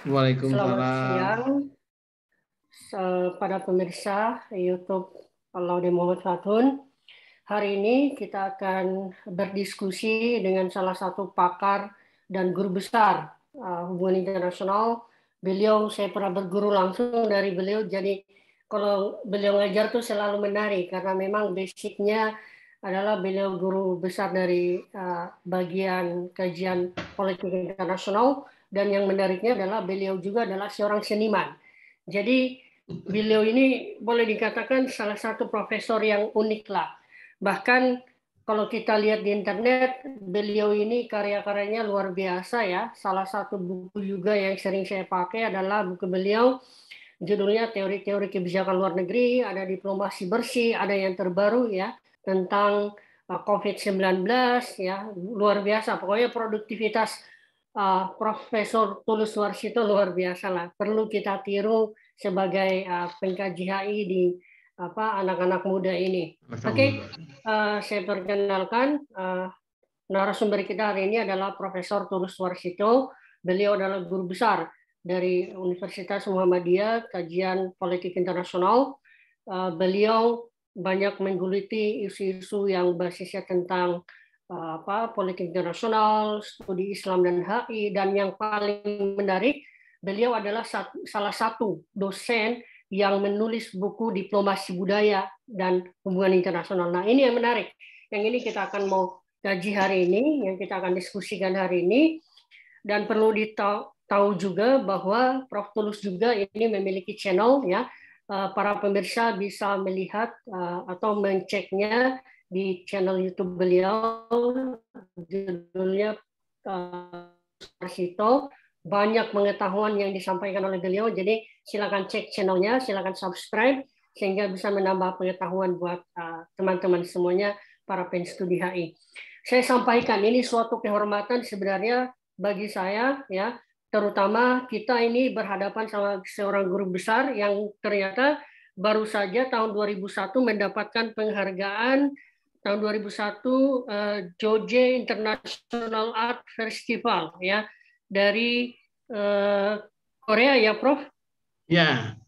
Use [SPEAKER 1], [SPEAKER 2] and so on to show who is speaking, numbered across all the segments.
[SPEAKER 1] Selamat
[SPEAKER 2] Waalaikumsalam.
[SPEAKER 1] siang para pemirsa YouTube Laude Muhammad Fatun. Hari ini kita akan berdiskusi dengan salah satu pakar dan guru besar hubungan internasional. Beliau saya pernah berguru langsung dari beliau, jadi kalau beliau ngajar tuh selalu menarik karena memang basicnya adalah beliau guru besar dari bagian kajian politik internasional, dan yang menariknya adalah beliau juga adalah seorang seniman. Jadi beliau ini boleh dikatakan salah satu profesor yang unik lah. Bahkan kalau kita lihat di internet, beliau ini karya-karyanya luar biasa ya. Salah satu buku juga yang sering saya pakai adalah buku beliau, judulnya Teori-Teori Kebijakan Luar Negeri, ada Diplomasi Bersih, ada yang terbaru ya tentang COVID-19 ya, luar biasa. Pokoknya produktivitas Profesor Tulus Warsito luar biasa lah. Perlu kita tiru sebagai pengkaji HI di anak-anak muda ini. Oke, saya perkenalkan narasumber kita hari ini adalah Profesor Tulus Warsito. Beliau adalah guru besar dari Universitas Muhammadiyah Kajian Politik Internasional. Beliau banyak menggeluti isu-isu yang basisnya tentang politik internasional, studi Islam dan HI, dan yang paling menarik, beliau adalah salah satu dosen yang menulis buku diplomasi budaya dan hubungan internasional. Nah, ini yang menarik. Yang ini kita akan mau kaji hari ini, yang kita akan diskusikan hari ini. Dan perlu tahu juga bahwa Prof. Tulus juga ini memiliki channel ya. Para pemirsa bisa melihat atau menceknya di channel YouTube beliau, judulnya Warsito. Banyak pengetahuan yang disampaikan oleh beliau, jadi silakan cek channelnya, silakan subscribe sehingga bisa menambah pengetahuan buat teman-teman semuanya, para penstudi HI. Saya sampaikan ini suatu kehormatan sebenarnya bagi saya ya, terutama kita ini berhadapan sama seorang guru besar yang ternyata baru saja tahun 2001 mendapatkan penghargaan tahun 2001 Jogja International Art Festival ya, dari Korea ya, Prof.
[SPEAKER 2] Ya, ya,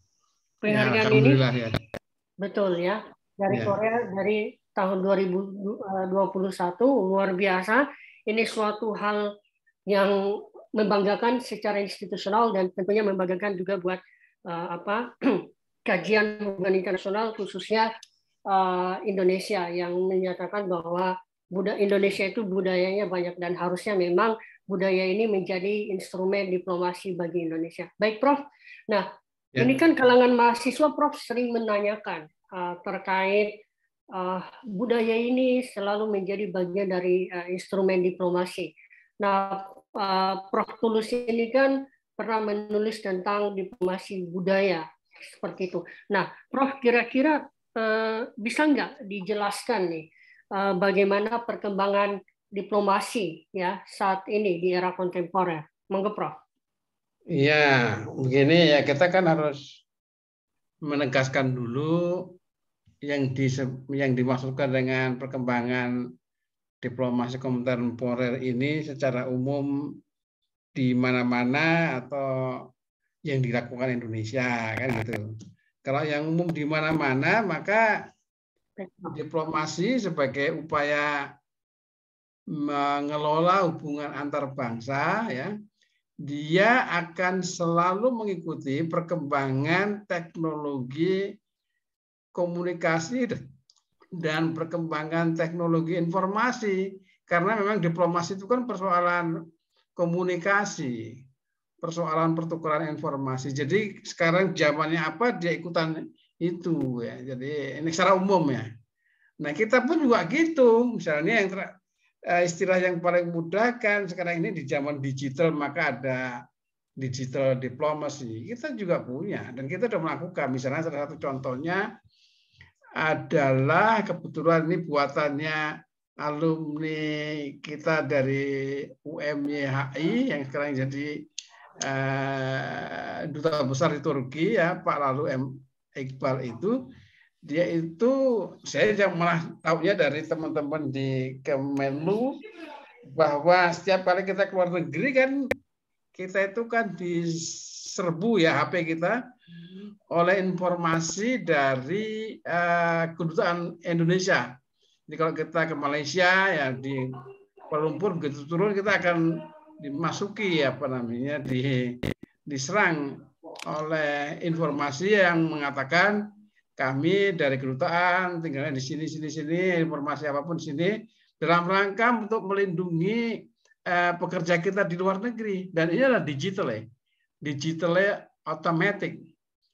[SPEAKER 1] Penghargaan ini
[SPEAKER 2] alhamdulillah ya.
[SPEAKER 1] betul ya, dari
[SPEAKER 2] Ya,
[SPEAKER 1] Korea dari tahun 2021, luar biasa. Ini suatu hal yang membanggakan secara institusional dan tentunya membanggakan juga buat kajian hubungan internasional, khususnya Indonesia, yang menyatakan bahwa Indonesia itu budayanya banyak dan harusnya memang budaya ini menjadi instrumen diplomasi bagi Indonesia. Baik, Prof. Nah,
[SPEAKER 2] ya.
[SPEAKER 1] ini kan kalangan mahasiswa, Prof, sering menanyakan terkait budaya ini selalu menjadi bagian dari instrumen diplomasi. Nah, Prof. Tulus ini kan pernah menulis tentang diplomasi budaya seperti itu. Nah, Prof, kira-kira bisa nggak dijelaskan nih bagaimana perkembangan diplomasi ya saat ini di era kontemporer? Monggo, Prof.
[SPEAKER 2] Ya, begini ya, kita kan harus menegaskan dulu yang dimaksudkan dengan perkembangan diplomasi kontemporer ini secara umum di mana-mana atau yang dilakukan Indonesia kan gitu. Kalau yang umum di mana-mana, maka diplomasi sebagai upaya mengelola hubungan antar bangsa ya, dia akan selalu mengikuti perkembangan teknologi komunikasi dan perkembangan teknologi informasi, karena memang diplomasi itu kan persoalan komunikasi, persoalan pertukaran informasi. Jadi sekarang zamannya apa, dia ikutan itu ya. Jadi ini secara umum ya. Nah, kita pun juga gitu. Misalnya yang istilah yang paling mudah kan sekarang ini di zaman digital, maka ada digital diplomacy. Kita juga punya dan kita sudah melakukan. Misalnya salah satu contohnya adalah kebetulan ini buatannya alumni kita dari UMYHI yang sekarang jadi duta besar di Turki ya, Pak Lalu M. Iqbal itu. Dia itu saya yang malah tahunya dari teman-teman di Kemenlu, bahwa setiap kali kita keluar negeri kan kita itu kan diserbu ya HP kita oleh informasi dari kedutaan Indonesia. Jadi kalau kita ke Malaysia ya di Kuala Lumpur begitu turun kita akan dimasuki apa namanya diserang oleh informasi yang mengatakan kami dari kedutaan tinggalnya di sini informasi apapun di sini dalam rangka untuk melindungi pekerja kita di luar negeri, dan ini adalah digitalnya otomatis.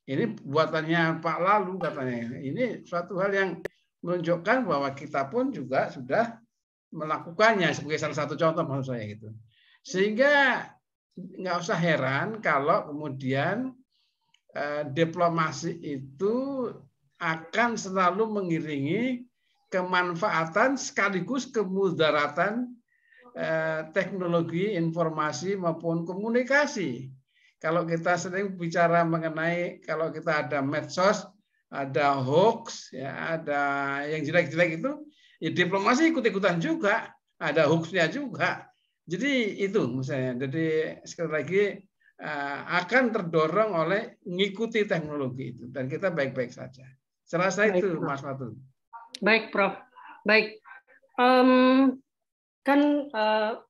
[SPEAKER 2] Ini buatannya Pak Lalu katanya. Ini suatu hal yang menunjukkan bahwa kita pun juga sudah melakukannya sebagai salah satu contoh maksud saya gitu. Sehingga nggak usah heran kalau kemudian diplomasi itu akan selalu mengiringi kemanfaatan sekaligus kemudaratan teknologi informasi maupun komunikasi. Kalau kita sering bicara mengenai kalau kita ada medsos, ada hoax, ya, ada yang jelek-jelek itu, ya diplomasi ikut-ikutan juga, ada hoaxnya juga. Jadi itu misalnya. Jadi sekali lagi akan terdorong oleh mengikuti teknologi itu, dan kita baik-baik saja. Saya rasa itu, Mas Fatul.
[SPEAKER 1] Baik, Prof. Baik. Kan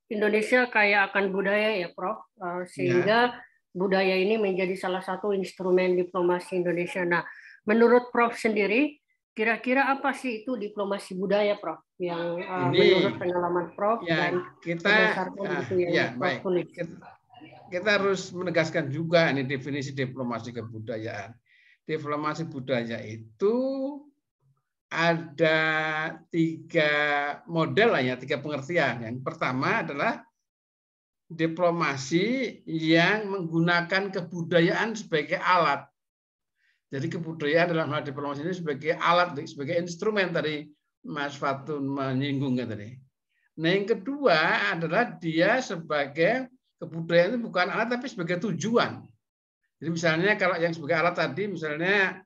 [SPEAKER 1] Indonesia kaya akan budaya ya, Prof. Sehingga budaya ini menjadi salah satu instrumen diplomasi Indonesia. Nah, menurut Prof sendiri, kira-kira apa sih itu diplomasi budaya, Prof? Yang menurut pengalaman Prof
[SPEAKER 2] ya,
[SPEAKER 1] dan berdasarkan buku yang Prof tulis.
[SPEAKER 2] Kita harus menegaskan juga ini definisi diplomasi kebudayaan. Diplomasi budaya itu ada 3 model lah ya, 3 pengertian. Yang pertama adalah diplomasi yang menggunakan kebudayaan sebagai alat. Jadi kebudayaan dalam hal diplomasi ini sebagai alat, sebagai instrumen tadi Mas Fatun menyinggungnya tadi. Nah, yang kedua adalah dia sebagai kebudayaan itu bukan alat tapi sebagai tujuan. Jadi misalnya kalau yang sebagai alat tadi misalnya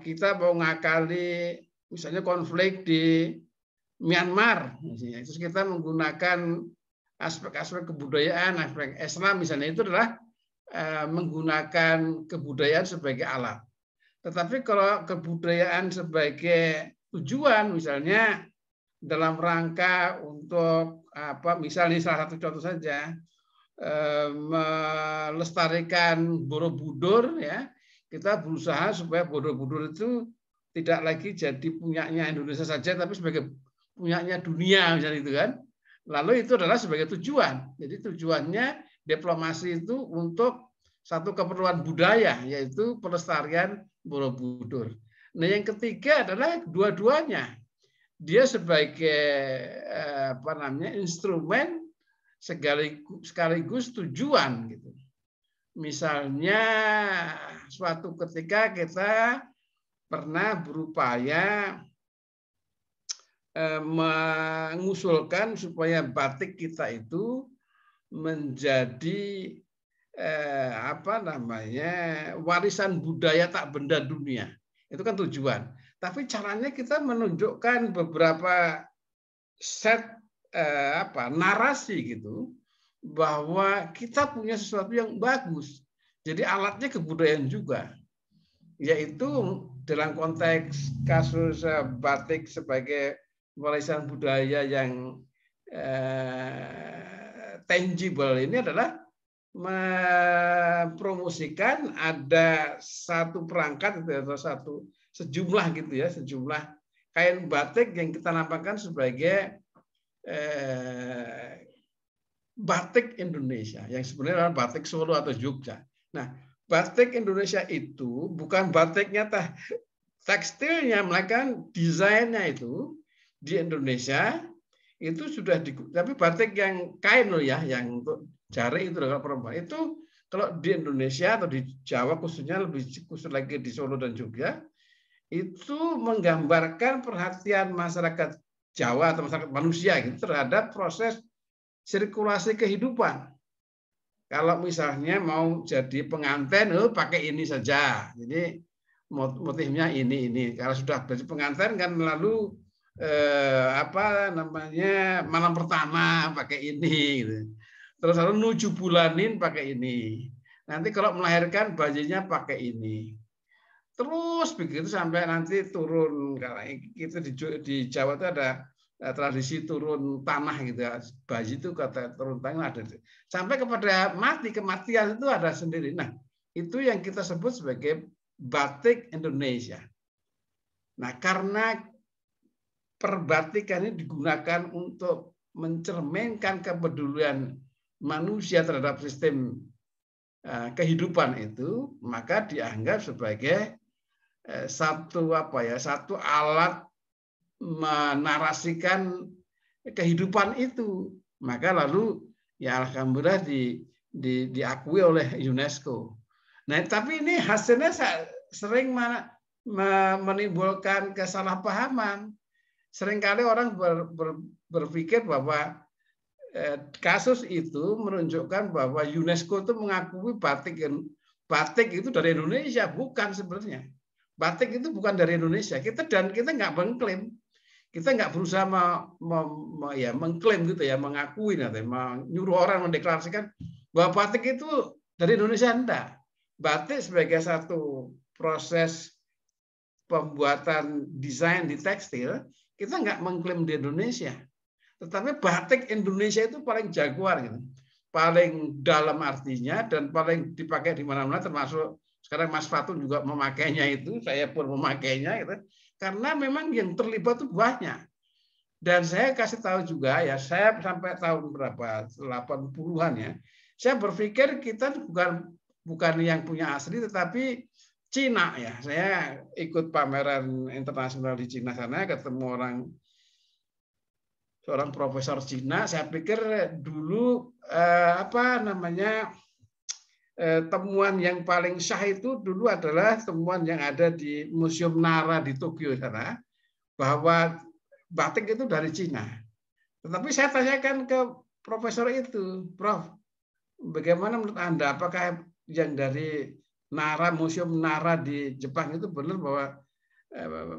[SPEAKER 2] kita mau ngakali misalnya konflik di Myanmar, misalnya. Terus kita menggunakan aspek-aspek kebudayaan, aspek Islam misalnya, itu adalah menggunakan kebudayaan sebagai alat. Tetapi kalau kebudayaan sebagai tujuan, misalnya dalam rangka untuk apa, misalnya salah satu contoh saja, melestarikan Borobudur, ya, kita berusaha supaya Borobudur itu tidak lagi jadi punyanya Indonesia saja, tapi sebagai punyanya dunia, misalnya itu kan. Lalu itu adalah sebagai tujuan. Jadi tujuannya diplomasi itu untuk satu keperluan budaya, yaitu pelestarian Borobudur. Nah, yang ketiga adalah dua-duanya. Dia sebagai apa namanya, instrumen sekaligus tujuan gitu. Misalnya suatu ketika kita pernah berupaya mengusulkan supaya batik kita itu menjadi apa namanya, warisan budaya tak benda dunia. Itu kan tujuan. Tapi caranya kita menunjukkan beberapa set narasi gitu, bahwa kita punya sesuatu yang bagus. Jadi alatnya kebudayaan juga. Yaitu dalam konteks kasus batik sebagai warisan budaya yang tangible ini adalah mempromosikan ada satu perangkat atau sejumlah gitu ya, sejumlah kain batik yang kita nampakkan sebagai batik Indonesia, yang sebenarnya adalah batik Solo atau Jogja. Nah, batik Indonesia itu bukan batiknya tekstilnya, melainkan desainnya itu di Indonesia itu sudah tapi batik yang kain loh ya, yang untuk jari itu kalau perempuan itu, kalau di Indonesia atau di Jawa khususnya, lebih khusus lagi di Solo dan Jogja, itu menggambarkan perhatian masyarakat Jawa atau masyarakat manusia gitu terhadap proses sirkulasi kehidupan. Kalau misalnya mau jadi pengantin, pakai ini saja. Jadi motifnya ini. Kalau sudah jadi pengantin kan lalu apa namanya, malam pertama pakai ini. Gitu. Terus lalu 7 bulanin pakai ini. Nanti kalau melahirkan bayinya pakai ini. Terus begitu sampai nanti turun, karena itu di Jawa itu ada tradisi turun tanah gitu ya. Bayi itu kata turun tanah ada. Sampai kepada kematian itu ada sendiri. Nah, itu yang kita sebut sebagai batik Indonesia. Nah, karena perbatikan ini digunakan untuk mencerminkan kepedulian manusia terhadap sistem kehidupan itu, maka dianggap sebagai satu alat menarasikan kehidupan itu. Maka lalu ya alhamdulillah diakui oleh UNESCO. Nah, tapi ini hasilnya sering menimbulkan kesalahpahaman. Seringkali orang berpikir bahwa kasus itu menunjukkan bahwa UNESCO itu mengakui batik itu dari Indonesia. Bukan sebenarnya. Batik itu bukan dari Indonesia. Kita nggak mengklaim. Kita nggak berusaha mengklaim gitu ya, mengakui nanti, menyuruh orang mendeklarasikan bahwa batik itu dari Indonesia. Enggak. Batik sebagai satu proses pembuatan desain di tekstil, kita nggak mengklaim di Indonesia. Tetapi batik Indonesia itu paling jagoan, gitu. Paling dalam artinya dan paling dipakai di mana-mana, termasuk sekarang Mas Fatun juga memakainya itu, saya pun memakainya, gitu. Karena memang yang terlibat itu banyak. Dan saya kasih tahu juga ya, saya sampai tahun berapa 80-an ya, saya berpikir kita bukan yang punya asli, tetapi Cina ya. Saya ikut pameran internasional di Cina sana, ketemu seorang profesor Cina. Saya pikir dulu temuan yang paling syah itu dulu adalah temuan yang ada di Museum Nara di Tokyo sana, bahwa batik itu dari Cina. Tetapi saya tanyakan ke profesor itu, Prof, bagaimana menurut Anda? Apakah yang dari Nara, Museum Nara di Jepang itu benar bahwa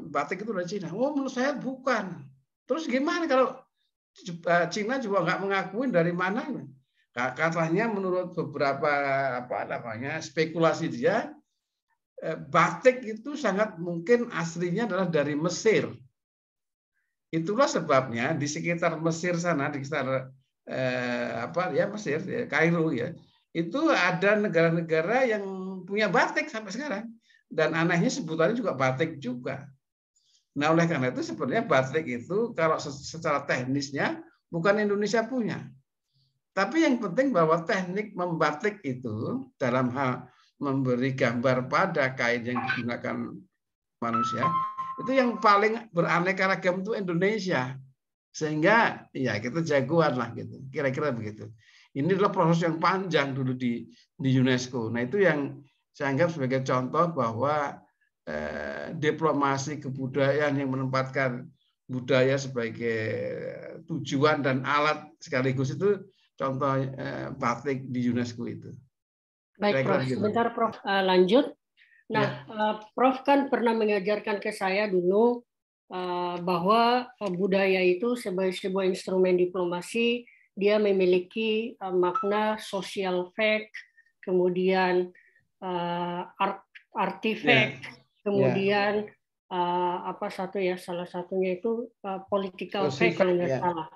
[SPEAKER 2] batik itu dari Cina? Oh, menurut saya bukan. Terus gimana kalau Cina juga nggak mengakui dari mana? Katanya menurut beberapa spekulasi dia, batik itu sangat mungkin aslinya adalah dari Mesir. Itulah sebabnya di sekitar Mesir sana, di sekitar Mesir, Kairo ya, itu ada negara-negara yang punya batik sampai sekarang. Dan anehnya sebutannya juga batik juga. Nah, oleh karena itu sebenarnya batik itu kalau secara teknisnya bukan Indonesia punya. Tapi yang penting bahwa teknik membatik itu dalam hal memberi gambar pada kain yang digunakan manusia, itu yang paling beraneka ragam itu Indonesia. Sehingga ya kita jagoan lah gitu. Kira-kira begitu. Ini adalah proses yang panjang dulu di UNESCO. Nah, itu yang saya anggap sebagai contoh bahwa diplomasi kebudayaan yang menempatkan budaya sebagai tujuan dan alat sekaligus itu contoh batik di UNESCO itu.
[SPEAKER 1] Baik, Prof. Sebentar, Prof. Lanjut. Nah, ya. Prof kan pernah mengajarkan ke saya dulu bahwa budaya itu sebagai sebuah instrumen diplomasi, dia memiliki makna social fact, kemudian artifact, kemudian salah satunya itu political fact kalau nggak salah.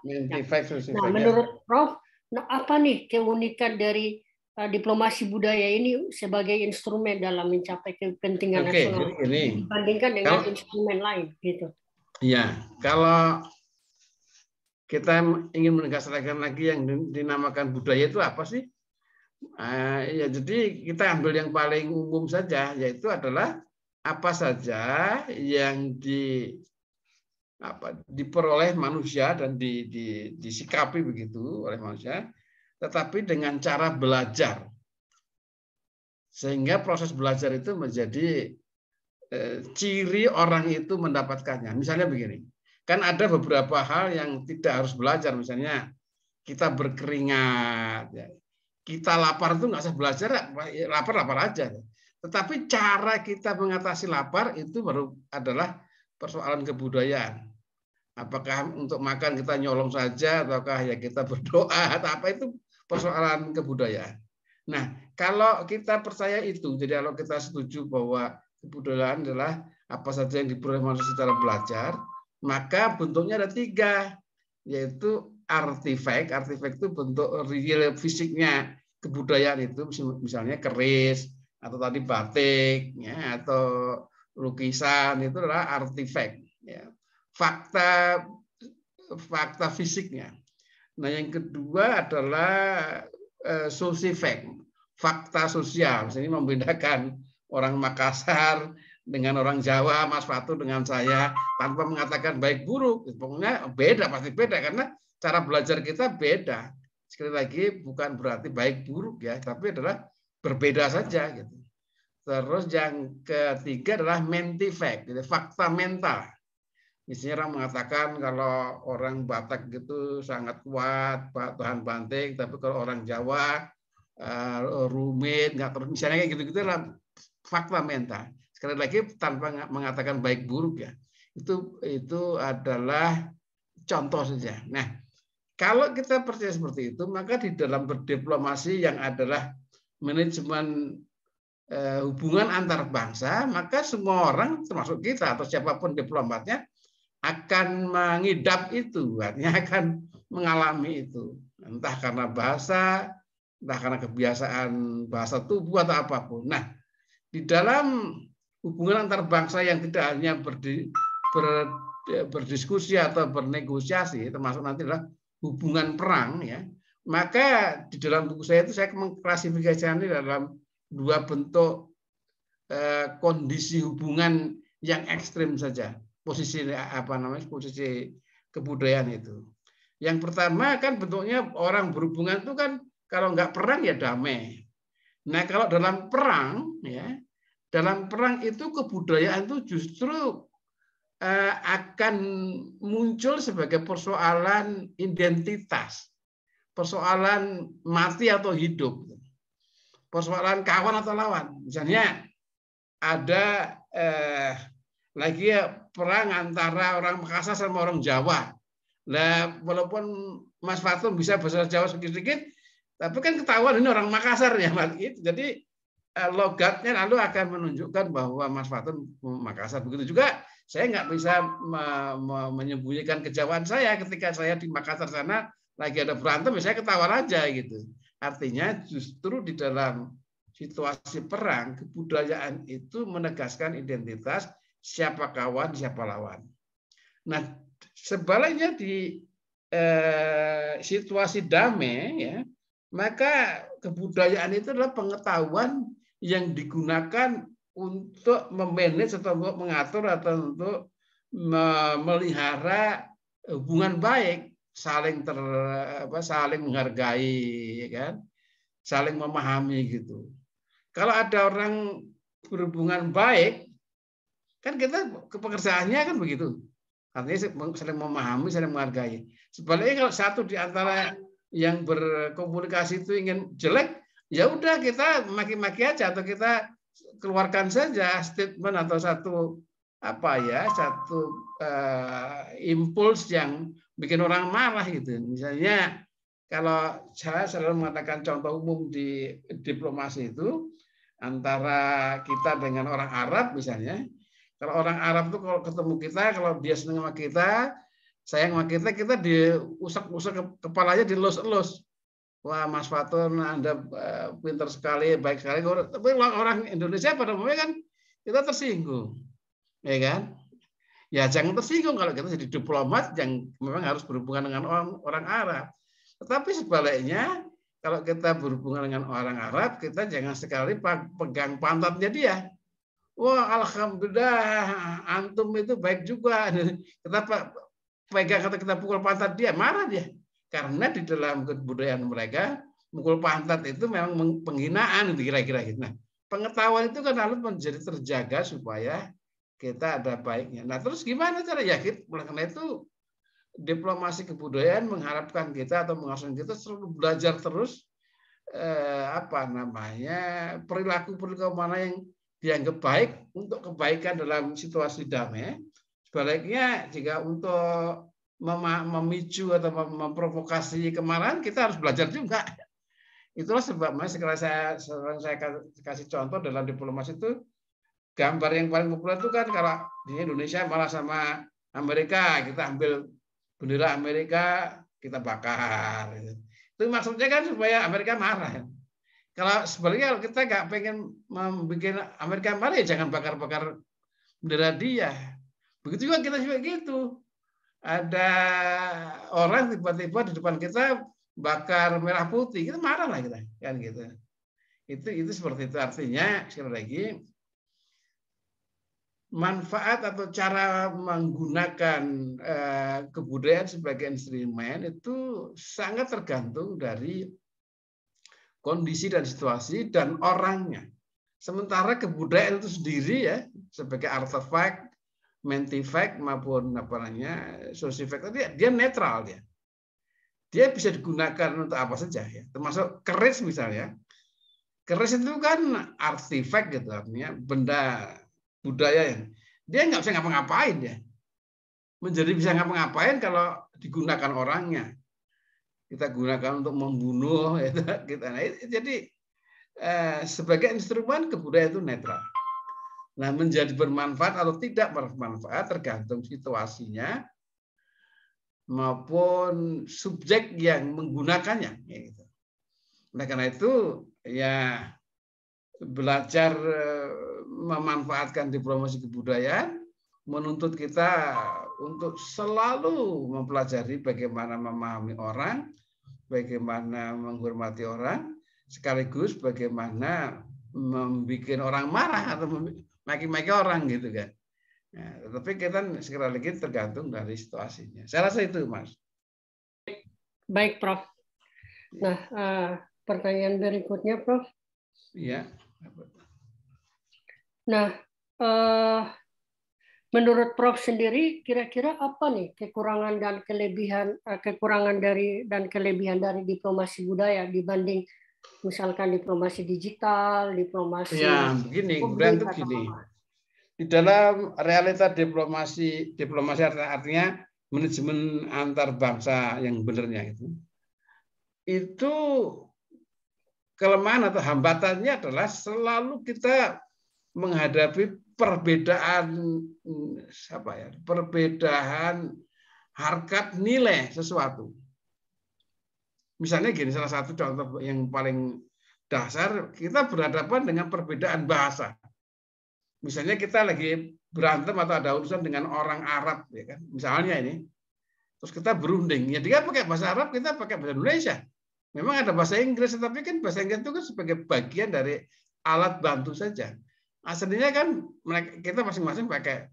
[SPEAKER 1] Nah, menurut Prof, apa nih keunikan dari diplomasi budaya ini sebagai instrumen dalam mencapai kepentingan nasional dibandingkan dengan instrumen lain, gitu?
[SPEAKER 2] Iya, kalau kita ingin menegaskan lagi yang dinamakan budaya itu apa sih? Ya, jadi kita ambil yang paling umum saja, yaitu adalah apa saja yang diperoleh manusia dan disikapi begitu oleh manusia, tetapi dengan cara belajar. Sehingga proses belajar itu menjadi ciri orang itu mendapatkannya. Misalnya begini, kan ada beberapa hal yang tidak harus belajar. Misalnya kita berkeringat, ya. Kita lapar itu nggak usah belajar, lapar aja. Tetapi cara kita mengatasi lapar itu baru adalah persoalan kebudayaan. Apakah untuk makan kita nyolong saja, ataukah ya kita berdoa, atau apa, itu persoalan kebudayaan. Nah, kalau kita percaya itu, jadi kalau kita setuju bahwa kebudayaan adalah apa saja yang diperoleh manusia secara belajar, maka bentuknya ada 3, yaitu artifak. Artifak itu bentuk real fisiknya kebudayaan itu, misalnya keris atau tadi batik, ya, atau lukisan, itu adalah artifak. Ya. Fakta fisiknya. Nah, yang kedua adalah social fact, fakta sosial. Ini membedakan orang Makassar dengan orang Jawa, Mas Fatu dengan saya, tanpa mengatakan baik buruk. Pokoknya beda, pasti beda, karena cara belajar kita beda. Sekali lagi, bukan berarti baik buruk ya, tapi adalah berbeda saja gitu. Terus yang ketiga adalah mentifact, gitu, fakta mental. Misalnya orang mengatakan kalau orang Batak gitu sangat kuat, tahan banting, tapi kalau orang Jawa rumit, nggak terus, misalnya kayak gitu-gitu lah, fakta mental. Sekali lagi tanpa mengatakan baik buruk ya, itu adalah contoh saja. Nah, kalau kita percaya seperti itu, maka di dalam berdiplomasi yang adalah manajemen hubungan antar bangsa, maka semua orang termasuk kita atau siapapun diplomatnya akan mengidap itu, artinya akan mengalami itu, entah karena bahasa, entah karena kebiasaan bahasa tubuh atau apapun. Nah, di dalam hubungan antar bangsa yang tidak hanya berdiskusi atau bernegosiasi, termasuk nanti adalah hubungan perang, ya, maka di dalam buku saya itu saya mengklasifikasikan ini dalam 2 bentuk kondisi hubungan yang ekstrim saja. Posisi kebudayaan itu. Yang pertama kan bentuknya orang berhubungan itu kan kalau nggak perang ya damai. Nah, kalau dalam perang ya, dalam perang itu kebudayaan itu justru akan muncul sebagai persoalan identitas, persoalan mati atau hidup, persoalan kawan atau lawan. Misalnya ada lagi ya perang antara orang Makassar sama orang Jawa. Nah, walaupun Mas Fatum bisa bahasa Jawa sedikit-sedikit, tapi kan ketahuan ini orang Makassar ya, jadi logatnya lalu akan menunjukkan bahwa Mas Fatum Makassar. Begitu juga saya nggak bisa menyembunyikan kejawaan saya ketika saya di Makassar sana lagi ada berantem, saya ketawa aja gitu. Artinya justru di dalam situasi perang, kebudayaan itu menegaskan identitas siapa kawan, siapa lawan. Nah, sebaliknya di situasi damai, ya, maka kebudayaan itu adalah pengetahuan yang digunakan untuk memanage atau untuk mengatur atau untuk memelihara hubungan baik, saling menghargai, ya kan, saling memahami gitu. Kalau ada orang berhubungan baik, kan kita pekerjaannya kan begitu. Artinya saling memahami, saling menghargai. Sebaliknya kalau satu di antara yang berkomunikasi itu ingin jelek, ya udah kita maki-maki aja atau kita keluarkan saja statement atau satu impuls yang bikin orang marah gitu. Misalnya kalau saya selalu mengatakan contoh umum di diplomasi itu antara kita dengan orang Arab misalnya. Kalau orang Arab tuh kalau ketemu kita, kalau dia senang sama kita, sayang sama kita diusap-usap kepalanya, dilus-elus. Wah, Mas Fatun, Anda pintar sekali, baik sekali. Tapi orang Indonesia pada umumnya kan kita tersinggung, ya kan? Ya jangan tersinggung kalau kita jadi diplomat yang memang harus berhubungan dengan orang Arab. Tetapi sebaliknya, kalau kita berhubungan dengan orang Arab, kita jangan sekali pegang pantatnya dia. Wah, alhamdulillah, antum itu baik juga. Kita pegang atau kita pukul pantat dia, marah dia. Karena di dalam kebudayaan mereka, pukul pantat itu memang penghinaan, kira-kira gitu. Nah, pengetahuan itu kan lalu menjadi terjaga supaya kita ada baiknya. Nah, terus gimana cara ya? Karena itu diplomasi kebudayaan mengharapkan kita atau mengharuskan kita selalu belajar terus perilaku-perilaku mana yang dianggap baik untuk kebaikan dalam situasi damai. Sebaliknya jika untuk memicu atau memprovokasi kemarahan, kita harus belajar juga Itulah sebabnya sekarang saya kasih contoh dalam diplomasi itu, gambar yang paling populer itu kan kalau di Indonesia malah sama Amerika, kita ambil bendera Amerika, kita bakar. Itu maksudnya kan supaya Amerika marah. Kalau sebaliknya kalau kita nggak pengen membuat Amerika marah, ya jangan bakar-bakar bendera dia. Begitu juga kita juga gitu. Ada orang tiba-tiba di depan kita bakar merah putih, kita marah lah kita, kan gitu. Itu seperti itu, artinya sekali lagi manfaat atau cara menggunakan kebudayaan sebagai instrumen itu sangat tergantung dari kondisi dan situasi dan orangnya. Sementara kebudayaan itu sendiri ya sebagai artefak, mentifact maupun apa namanya sosifact, dia netral dia. Dia bisa digunakan untuk apa saja ya, termasuk keris misalnya. Keris itu kan artefak gitu, artinya benda budaya yang dia nggak bisa ngapa-ngapain ya. Menjadi bisa ngapa-ngapain kalau digunakan orangnya. Kita gunakan untuk membunuh ya, kita. Nah, jadi sebagai instrumen kebudayaan itu netral. Nah, menjadi bermanfaat atau tidak bermanfaat tergantung situasinya maupun subjek yang menggunakannya. Gitu. Nah, karena itu ya belajar memanfaatkan diplomasi kebudayaan menuntut kita untuk selalu mempelajari bagaimana memahami orang, bagaimana menghormati orang, sekaligus bagaimana membuat orang marah atau maki-maki orang gitu kan. Nah, tetapi kita sekali lagi tergantung dari situasinya. Saya rasa itu, Mas.
[SPEAKER 1] Baik, Prof. Nah, pertanyaan berikutnya, Prof.
[SPEAKER 2] Iya.
[SPEAKER 1] Nah, menurut Prof sendiri, kira-kira apa nih kekurangan dan kelebihan dari diplomasi budaya dibanding misalkan diplomasi digital, diplomasi
[SPEAKER 2] ya begini, kemudian itu gini. Di dalam realita diplomasi artinya manajemen antar bangsa yang benernya itu kelemahan atau hambatannya adalah selalu kita menghadapi perbedaan harkat nilai sesuatu. Misalnya gini, salah satu contoh yang paling dasar, kita berhadapan dengan perbedaan bahasa. Misalnya kita lagi berantem atau ada urusan dengan orang Arab, ya kan? Misalnya ini, terus kita berunding, ya dia pakai bahasa Arab, kita pakai bahasa Indonesia. Memang ada bahasa Inggris, tapi kan bahasa Inggris itu kan sebagai bagian dari alat bantu saja. Aslinya kan kita masing-masing pakai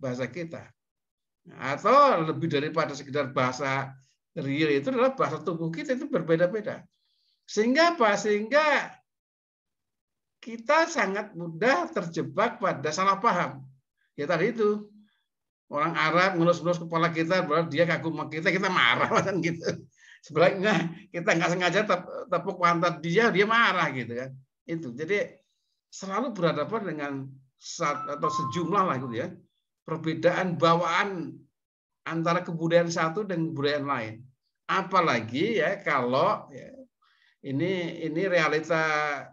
[SPEAKER 2] bahasa kita. Atau lebih daripada sekedar bahasa real, itu adalah bahasa tubuh kita itu berbeda-beda. Sehingga apa? Sehingga kita sangat mudah terjebak pada salah paham. Ya tadi itu, orang Arab ngelus-ngelus kepala kita, berarti dia kagum sama kita marah kan gitu. Sebaliknya kita nggak sengaja tepuk pantat dia marah gitu kan. Itu. Jadi selalu berhadapan dengan atau sejumlah lah gitu ya, perbedaan bawaan antara kebudayaan satu dan kebudayaan lain. Apalagi ya kalau ya, ini realita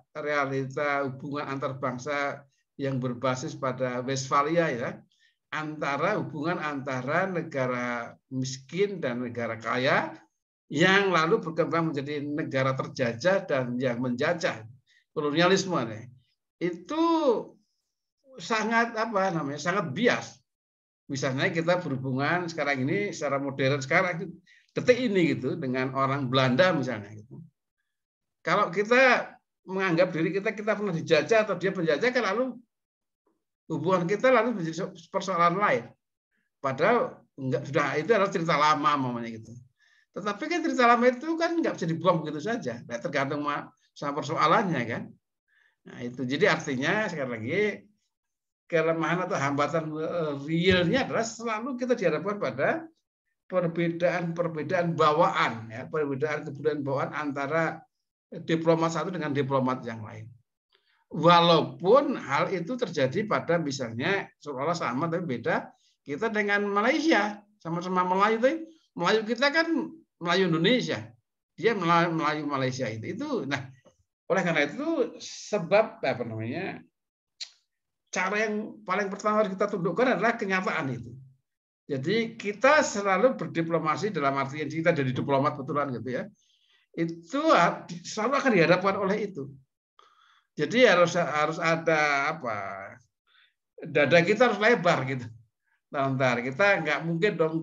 [SPEAKER 2] hubungan antar bangsa yang berbasis pada Westphalia ya, hubungan antara negara miskin dan negara kaya yang lalu berkembang menjadi negara terjajah dan yang menjajah, kolonialisme nih. Itu sangat sangat bias. Misalnya kita berhubungan sekarang ini secara modern sekarang detik ini gitu dengan orang Belanda misalnya gitu. Kalau kita menganggap diri kita pernah dijajah atau dia penjajah, kan lalu hubungan kita lalu menjadi persoalan lain. Padahal sudah itu adalah cerita lama mamanya gitu. Tetapi kan cerita lama itu kan nggak bisa dibuang begitu saja. Nah, tergantung sama persoalannya kan. Nah itu jadi artinya sekali lagi kelemahan atau hambatan realnya adalah selalu kita dihadapkan pada perbedaan bawaan, ya, perbedaan kebudayaan bawaan antara diplomat satu dengan diplomat yang lain. Walaupun hal itu terjadi pada misalnya seolah sama tapi beda kita dengan Malaysia, sama-sama Melayu, Melayu kita kan Melayu Indonesia. dia Melayu Malaysia itu. Nah, oleh karena itu sebab apa namanya, cara yang paling pertama harus kita tundukkan adalah kenyataan itu. Jadi kita selalu berdiplomasi dalam artian kita jadi diplomat betulan gitu ya. Itu selalu akan dihadapkan oleh itu. Jadi harus ada apa? Dada kita harus lebar gitu. Nah, kita nggak mungkin dong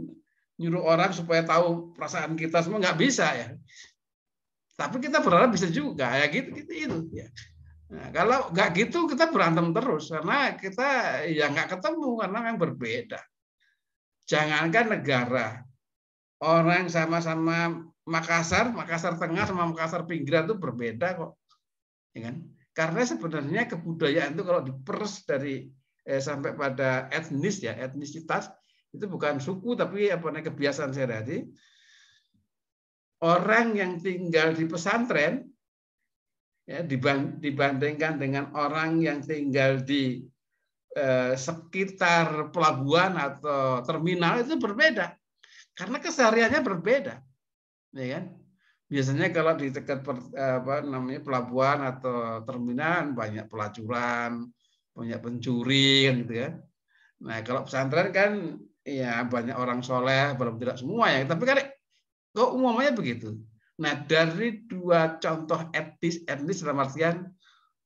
[SPEAKER 2] nyuruh orang supaya tahu perasaan kita semua, nggak bisa ya. Tapi kita berharap bisa juga ya gitu itu ya. Nah, kalau nggak gitu kita berantem terus karena kita ya nggak ketemu karena memang berbeda. Jangankan negara, orang sama-sama Makassar Tengah sama Makassar pinggiran itu berbeda kok, ya kan? Karena sebenarnya kebudayaan itu kalau diperes dari sampai pada etnis ya, etnisitas itu bukan suku tapi apa namanya kebiasaan sehari-hari. Orang yang tinggal di pesantren ya, dibandingkan dengan orang yang tinggal di sekitar pelabuhan atau terminal itu berbeda karena kesehariannya berbeda, ya kan? Biasanya kalau di dekat pelabuhan atau terminal banyak pelacuran, banyak pencuri gitu ya. Nah, kalau pesantren kan ya banyak orang soleh, belum tidak semua ya, tapi kan kok umumnya begitu. Nah, dari dua contoh etnis dalam artian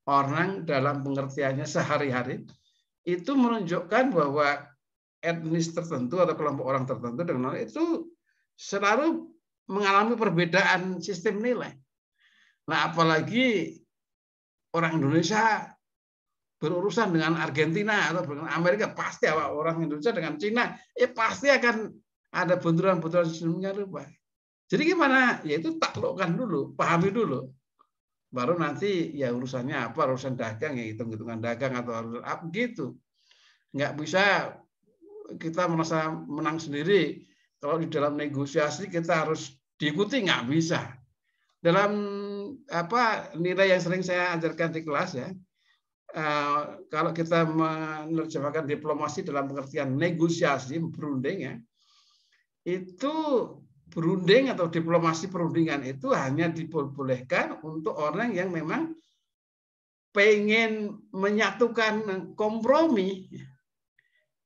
[SPEAKER 2] orang dalam pengertiannya sehari-hari itu menunjukkan bahwa etnis tertentu atau kelompok orang tertentu dengan itu selalu mengalami perbedaan sistem nilai. Nah, apalagi orang Indonesia berurusan dengan Argentina atau dengan Amerika, pasti orang Indonesia dengan Cina, pasti akan ada benturan-benturan sistemnya rupa. Jadi gimana? Ya itu taklukkan dulu, pahami dulu. Baru nanti ya urusannya apa, urusan dagang ya hitung-hitungan dagang atau urusan apa gitu. Nggak bisa kita merasa menang sendiri. Kalau di dalam negosiasi kita harus diikuti, nggak bisa. Dalam apa nilai yang sering saya ajarkan di kelas ya, kalau kita menerjemahkan diplomasi dalam pengertian negosiasi, berunding ya, itu berunding atau diplomasi perundingan itu hanya diperbolehkan untuk orang yang memang pengen menyatukan kompromi.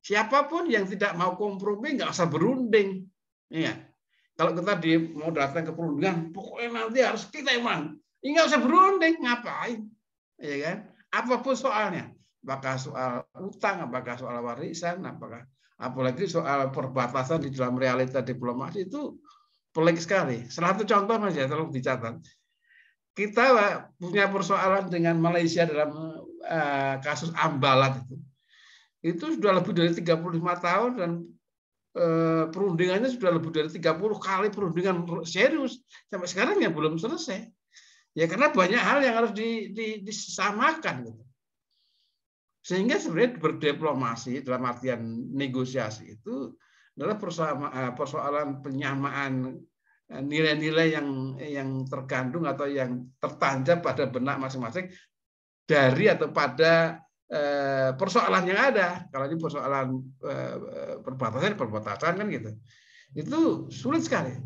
[SPEAKER 2] Siapapun yang tidak mau kompromi nggak usah berunding. Iya. Kalau kita mau datang ke perundingan, pokoknya nanti harus kita yang menang. Nggak usah berunding, ngapain? Ya kan? Apapun soalnya, apakah soal utang, apakah soal warisan, apalagi soal perbatasan di dalam realita diplomasi itu pelik sekali. Salah satu contoh saja, tolong dicatat. Kita punya persoalan dengan Malaysia dalam kasus Ambalat itu. Itu sudah lebih dari 35 tahun dan perundingannya sudah lebih dari 30 kali perundingan serius. Sampai sekarang ya belum selesai. Ya karena banyak hal yang harus disamakan gitu. Sehingga sebenarnya berdiplomasi dalam artian negosiasi itu adalah persoalan penyamaan nilai-nilai yang terkandung atau yang tertancap pada benak masing-masing dari atau pada persoalan yang ada. Kalau ini persoalan perbatasan kan gitu. Itu sulit sekali.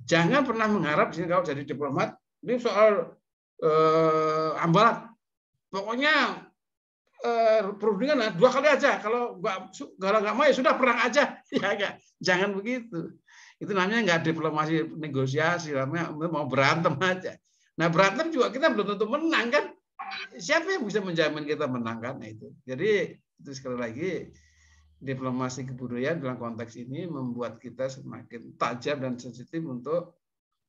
[SPEAKER 2] Jangan pernah mengharap kalau jadi diplomat ini soal Ambalat. Pokoknya perundingan 2 kali aja. Kalau nggak mau ya sudah perang aja. Ya enggak. Jangan begitu. Itu namanya nggak diplomasi negosiasi, namanya mau berantem aja. Nah berantem juga kita belum tentu menang kan. Siapa yang bisa menjamin kita menang kan? Nah, itu. Jadi itu sekali lagi diplomasi kebudayaan dalam konteks ini membuat kita semakin tajam dan sensitif untuk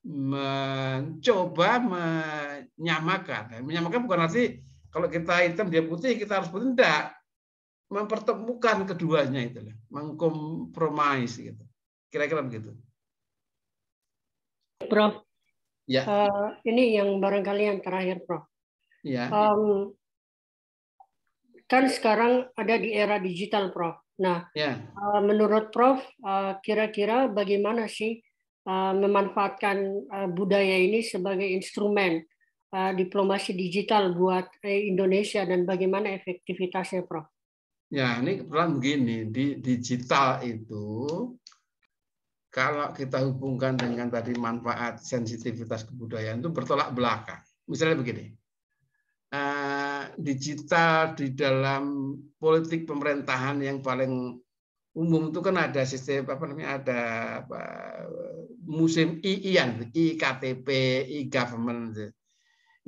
[SPEAKER 2] mencoba menyamakan. Menyamakan bukan arti kalau kita hitam dia putih kita harus putih, tidak. Mempertemukan keduanya itu, mengkompromis gitu. Kira-kira begitu.
[SPEAKER 1] Prof,
[SPEAKER 2] ya.
[SPEAKER 1] Ini yang barangkali yang terakhir, Prof.
[SPEAKER 2] Ya.
[SPEAKER 1] Kan sekarang ada di era digital, Prof. Nah, ya. Menurut Prof, kira-kira bagaimana sih memanfaatkan budaya ini sebagai instrumen diplomasi digital buat Indonesia dan bagaimana efektivitasnya, Prof?
[SPEAKER 2] Ya, ini kebetulan begini, di digital itu kalau kita hubungkan dengan tadi manfaat sensitivitas kebudayaan itu bertolak belakang. Misalnya begini, digital di dalam politik pemerintahan yang paling umum itu kan ada sistem ada musim IIAN, IKTP, e-government,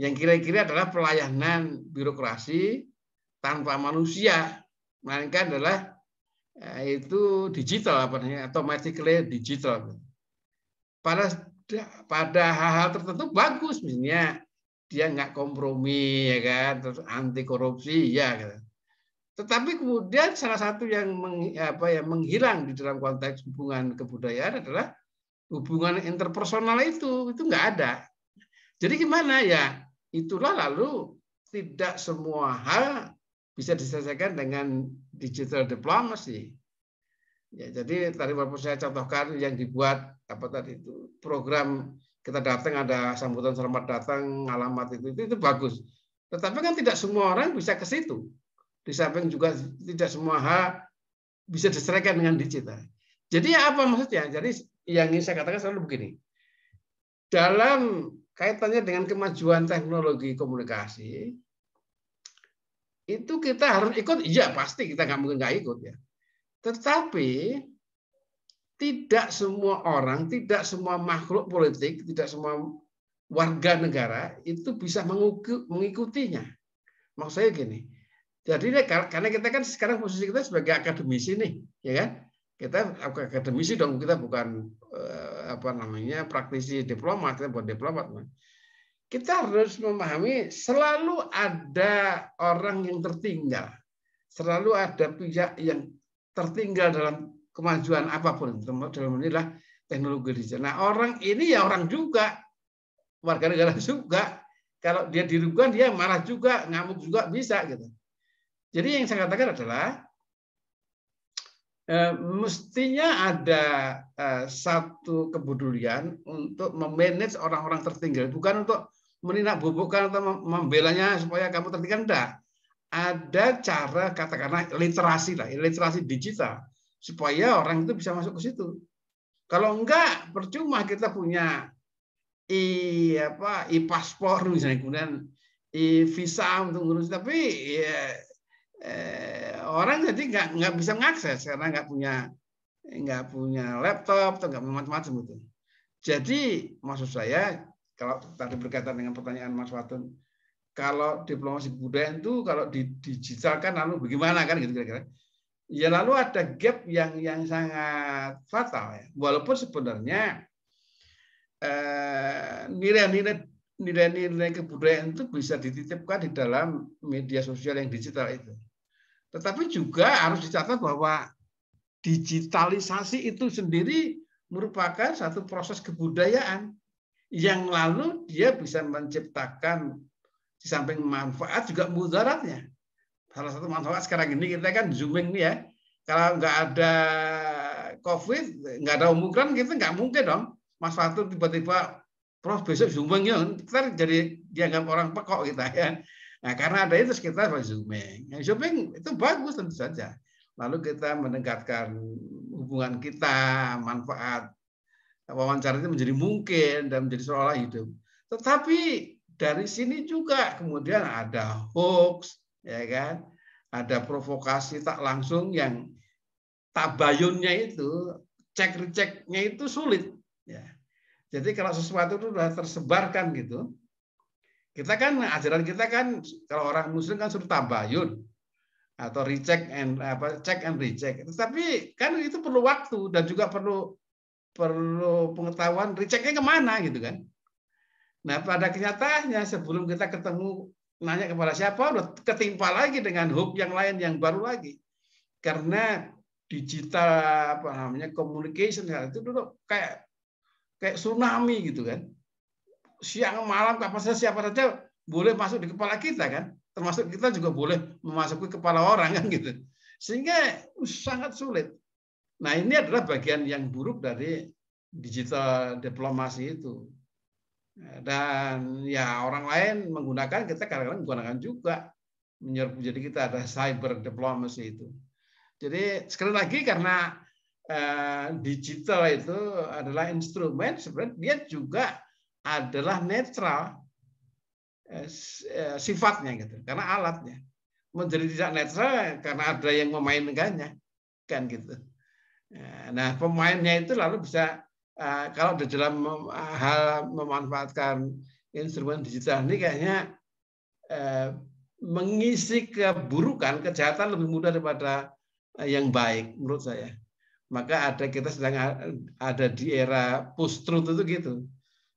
[SPEAKER 2] yang kira-kira adalah pelayanan birokrasi tanpa manusia, melainkan adalah itu digital automatically digital. Pada hal-hal tertentu bagus, misalnya dia nggak kompromi, ya kan, terus anti korupsi, ya. Gitu. Tetapi kemudian salah satu yang menghilang di dalam konteks hubungan kebudayaan adalah hubungan interpersonal itu nggak ada. Jadi gimana ya? Itulah lalu tidak semua hal bisa diselesaikan dengan digital diplomacy. Ya, jadi tadi Bapak saya contohkan yang dibuat itu program kita datang ada sambutan selamat datang alamat itu bagus. Tetapi kan tidak semua orang bisa ke situ. Di samping juga tidak semua hal bisa diselesaikan dengan digital. Jadi apa maksudnya? Jadi yang ingin saya katakan selalu begini. Dalam kaitannya dengan kemajuan teknologi komunikasi, itu kita harus ikut, iya pasti kita nggak mungkin nggak ikut ya. Tetapi tidak semua orang, tidak semua makhluk politik, tidak semua warga negara itu bisa mengikutinya. Maksud saya gini, jadi karena kita kan sekarang posisi kita sebagai akademisi nih, ya kan? Kita akademisi dong, kita bukan praktisi diplomat, kita bukan diplomat. Kita harus memahami selalu ada orang yang tertinggal. Selalu ada pihak yang tertinggal dalam kemajuan apapun. Dalam inilah teknologi digital. Nah, orang ini ya orang juga. Warga negara juga. Kalau dia dirugikan, dia marah juga, ngamuk juga, bisa. Gitu. Jadi yang saya katakan adalah mestinya ada satu kepedulian untuk memanage orang-orang tertinggal. Bukan untuk menindak bubukkan atau membelanya supaya kamu tertinggal, enggak. Ada cara katakanlah literasi digital supaya orang itu bisa masuk ke situ. Kalau enggak percuma kita punya paspor misalnya, kemudian visa untuk ngurus, tapi orang jadi nggak bisa mengakses karena nggak punya laptop atau nggak punya macam-macam itu. Jadi maksud saya kalau tadi berkaitan dengan pertanyaan Mas Watun, kalau diplomasi kebudayaan itu kalau didigitalkan lalu bagaimana kan gitu kira-kira. Ya lalu ada gap yang sangat fatal ya. Walaupun sebenarnya nilai-nilai kebudayaan itu bisa dititipkan di dalam media sosial yang digital itu. Tetapi juga harus dicatat bahwa digitalisasi itu sendiri merupakan satu proses kebudayaan yang lalu dia bisa menciptakan di samping manfaat juga mudaratnya. Salah satu manfaat sekarang ini kita kan zooming nih ya. Kalau nggak ada COVID, nggak ada Omikron, kita nggak mungkin dong. Mas Fatul tiba-tiba, Prof besok zooming ya, kita jadi dianggap orang pekok kita ya. Nah, karena ada itu kita zooming. Yang zooming itu bagus tentu saja. Lalu kita meningkatkan hubungan kita, manfaat wawancara itu menjadi mungkin dan menjadi seolah hidup. Tetapi dari sini juga kemudian ada hoax, ya kan? Ada provokasi tak langsung yang tabayunnya itu, cek-receknya itu sulit. Ya. Jadi kalau sesuatu itu sudah tersebarkan gitu, kita kan ajaran kita kan kalau orang Muslim kan suruh tabayun atau check and recheck. Tetapi kan itu perlu waktu dan juga perlu pengetahuan rechecknya kemana gitu kan. Nah pada kenyataannya sebelum kita ketemu nanya kepada siapa udah ketimpa lagi dengan hoax yang lain yang baru lagi. Karena digital communication itu dulu kayak tsunami gitu kan. Siang malam kapan saja siapa saja boleh masuk di kepala kita kan. Termasuk kita juga boleh memasuki kepala orang kan gitu. Sehingga sangat sulit. Nah, ini adalah bagian yang buruk dari digital diplomasi itu. Dan ya orang lain menggunakan, kita kadang-kadang menggunakan juga. Jadi kita ada cyber diplomasi itu. Jadi sekali lagi karena digital itu adalah instrumen, sebenarnya dia juga adalah netral sifatnya gitu, karena alatnya. Menjadi tidak netral karena ada yang memainkannya, kan gitu. Nah, pemainnya itu lalu bisa kalau di dalam hal memanfaatkan instrumen digital ini kayaknya mengisi keburukan, kejahatan lebih mudah daripada yang baik menurut saya. Maka kita sedang ada di era post truth itu gitu.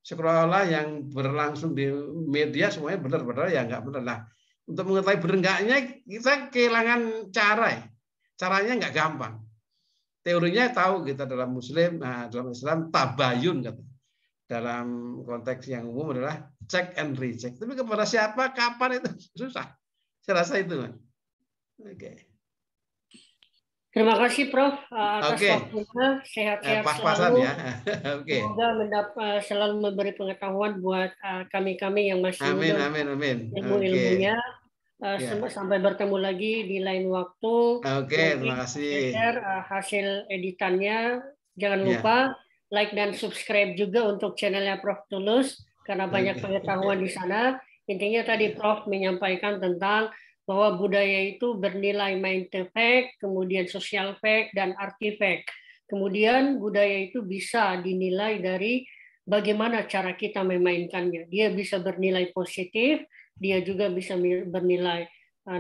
[SPEAKER 2] Sekolah yang berlangsung di media semuanya benar-benar ya nggak benar. Nah, untuk mengetahui benar enggaknya kita kehilangan cara. Caranya nggak gampang. Teorinya tahu kita dalam Muslim, nah dalam Islam tabayun kata. Dalam konteks yang umum adalah check and recheck. Tapi kepada siapa, kapan itu susah. Saya rasa itu, Mas. Oke.
[SPEAKER 1] Terima kasih Prof atas
[SPEAKER 2] Oke.
[SPEAKER 1] waktunya. Sehat-sehat
[SPEAKER 2] Pas-pasan
[SPEAKER 1] selalu.
[SPEAKER 2] ya. Oke.
[SPEAKER 1] Semoga selalu memberi pengetahuan buat kami-kami yang masih
[SPEAKER 2] Amin,
[SPEAKER 1] muda
[SPEAKER 2] amin, amin.
[SPEAKER 1] ilmu-ilmunya.
[SPEAKER 2] Oke. Ya.
[SPEAKER 1] Sampai bertemu lagi di lain waktu.
[SPEAKER 2] Oke, terima
[SPEAKER 1] Nanti
[SPEAKER 2] kasih.
[SPEAKER 1] share hasil editannya. Jangan
[SPEAKER 2] Ya.
[SPEAKER 1] lupa like dan subscribe juga untuk channelnya Prof Tulus karena banyak
[SPEAKER 2] Oke.
[SPEAKER 1] pengetahuan di sana. Intinya tadi Prof menyampaikan tentang bahwa budaya itu bernilai mind fact, kemudian social fact, dan artifact. Kemudian budaya itu bisa dinilai dari bagaimana cara kita memainkannya. Dia bisa bernilai positif, dia juga bisa bernilai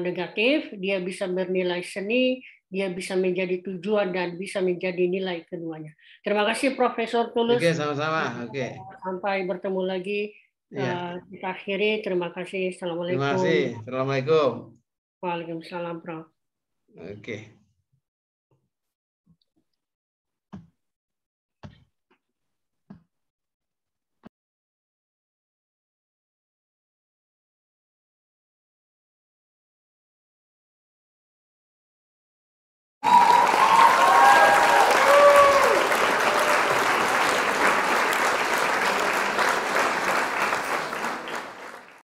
[SPEAKER 1] negatif, dia bisa bernilai seni, dia bisa menjadi tujuan dan bisa menjadi nilai keduanya. Terima kasih Profesor Tulus.
[SPEAKER 2] Oke, sama-sama. Oke.
[SPEAKER 1] Sampai bertemu lagi.
[SPEAKER 2] Ya.
[SPEAKER 1] Kita akhiri. Terima kasih.
[SPEAKER 2] Terima
[SPEAKER 1] Assalamualaikum.
[SPEAKER 2] kasih. Assalamualaikum.
[SPEAKER 1] Waalaikumsalam, Prof.
[SPEAKER 2] Oke.